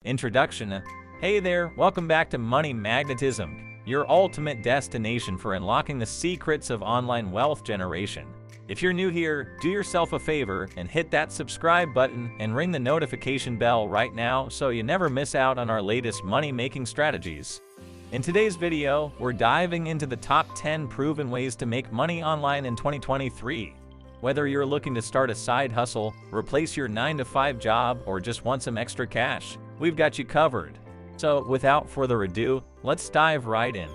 Introduction. Hey there, welcome back to Money Magnetism, your ultimate destination for unlocking the secrets of online wealth generation. If you're new here, do yourself a favor and hit that subscribe button and ring the notification bell right now so you never miss out on our latest money-making strategies. In today's video, we're diving into the top 10 proven ways to make money online in 2023. Whether you're looking to start a side hustle, replace your 9-to-5 job, or just want some extra cash, we've got you covered. So without further ado, let's dive right in.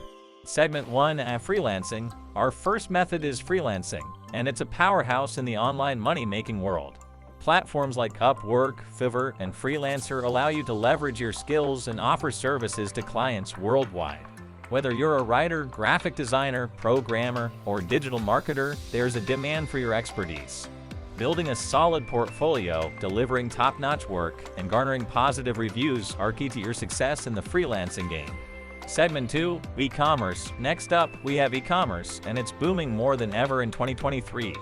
Segment 1, freelancing. Our first method is freelancing, and it's a powerhouse in the online money-making world. Platforms like Upwork, Fiverr, and Freelancer allow you to leverage your skills and offer services to clients worldwide. Whether you're a writer, graphic designer, programmer, or digital marketer, there's a demand for your expertise. Building a solid portfolio, delivering top-notch work, and garnering positive reviews are key to your success in the freelancing game. Segment 2, e-commerce. Next up, we have e-commerce, and it's booming more than ever in 2023.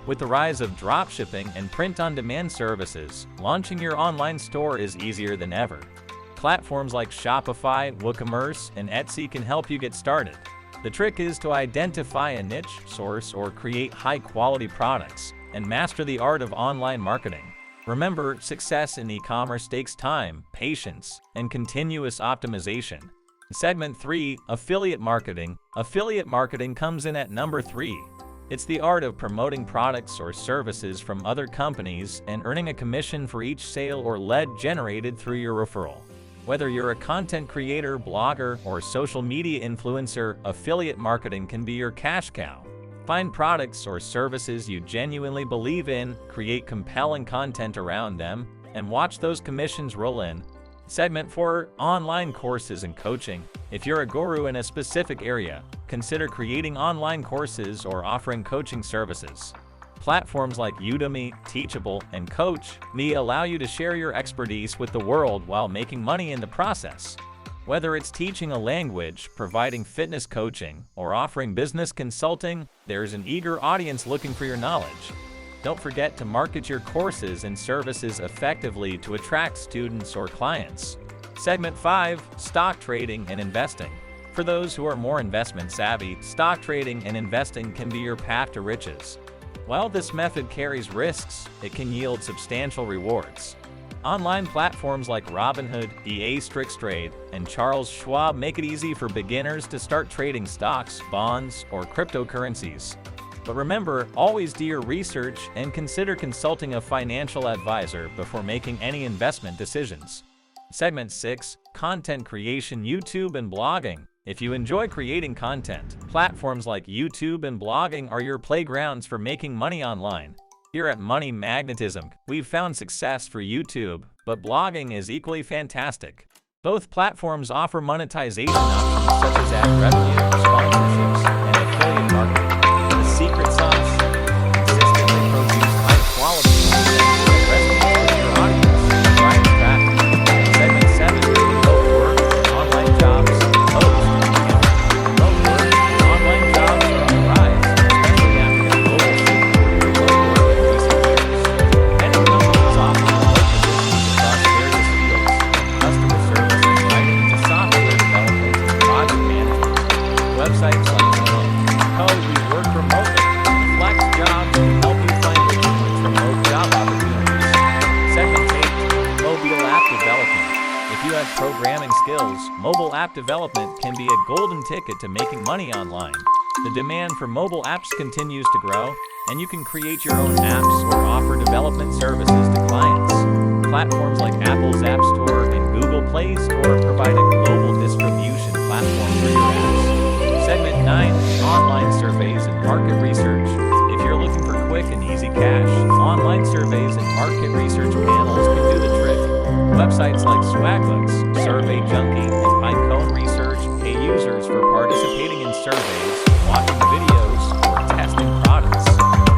With the rise of dropshipping and print-on-demand services, launching your online store is easier than ever. Platforms like Shopify, WooCommerce, and Etsy can help you get started. The trick is to identify a niche, source, or create high-quality products, and master the art of online marketing. Remember, success in e-commerce takes time, patience, and continuous optimization. Segment 3, affiliate marketing. Affiliate marketing comes in at number 3. It's the art of promoting products or services from other companies and earning a commission for each sale or lead generated through your referral. Whether you're a content creator, blogger, or social media influencer, affiliate marketing can be your cash cow. Find products or services you genuinely believe in, create compelling content around them, and watch those commissions roll in. Segment 4, online courses and coaching. If you're a guru in a specific area, consider creating online courses or offering coaching services. Platforms like Udemy, Teachable, and Coach.me allow you to share your expertise with the world while making money in the process. Whether it's teaching a language, providing fitness coaching, or offering business consulting, there's an eager audience looking for your knowledge. Don't forget to market your courses and services effectively to attract students or clients. Segment 5, stock trading and investing. For those who are more investment savvy, stock trading and investing can be your path to riches. While this method carries risks, it can yield substantial rewards. Online platforms like Robinhood, EA Trade, and Charles Schwab make it easy for beginners to start trading stocks, bonds, or cryptocurrencies. But remember, always do your research and consider consulting a financial advisor before making any investment decisions. Segment 6, content creation, YouTube and blogging. If you enjoy creating content, platforms like YouTube and blogging are your playgrounds for making money online. Here at Money Magnetism, we've found success for YouTube, but blogging is equally fantastic. Both platforms offer monetization options such as ad revenue, sponsorships, and affiliate marketing. The secret sauce: consistently produce high-quality content that resonates with your audience, drive traffic. Segment 7, remote work and online jobs. Remote work and online jobs are on the rise, especially after the global shift toward remote work in recent years. Many companies offer remote positions across various fields: customer service, writing to software development and project management. Websites like we work remotely, and Flex Jobs can help you find legitimate remote job opportunities. Segment 8, mobile app development. If you have programming skills, mobile app development can be a golden ticket to making money online. The demand for mobile apps continues to grow, and you can create your own apps or offer development services to clients. Platforms like Apple's App Store and Google Play Store provide a global distribution platform for your apps. Segment 9, online surveys and market research. If you're looking for quick and easy cash, online surveys and market research panels can do the trick. Websites like Swagbooks, Survey Junkie, and Pinecone Research pay users for participating in surveys, watching videos, or testing products.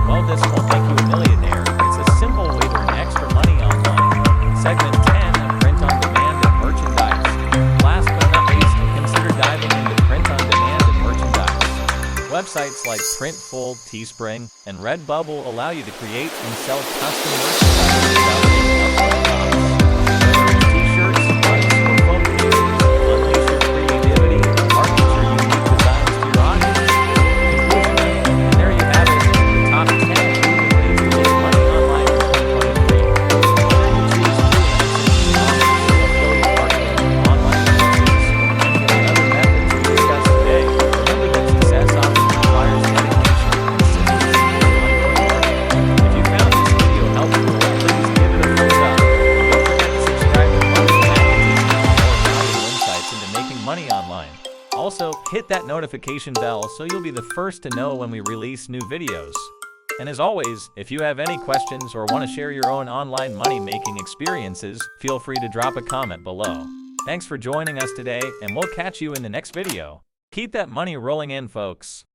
While this won't make you a millionaire, it's a simple way to earn extra money online. Segment 10, print-on-demand and merchandise. Last but not least, consider diving into print-on-demand and merchandise. Websites like Printful, Teespring, and Redbubble allow you to create and sell custom merchandise without any upfront costs. Whether it's t-shirts, hit that notification bell so you'll be the first to know when we release new videos. And as always, if you have any questions or want to share your own online money-making experiences, feel free to drop a comment below. Thanks for joining us today, and we'll catch you in the next video. Keep that money rolling in, folks.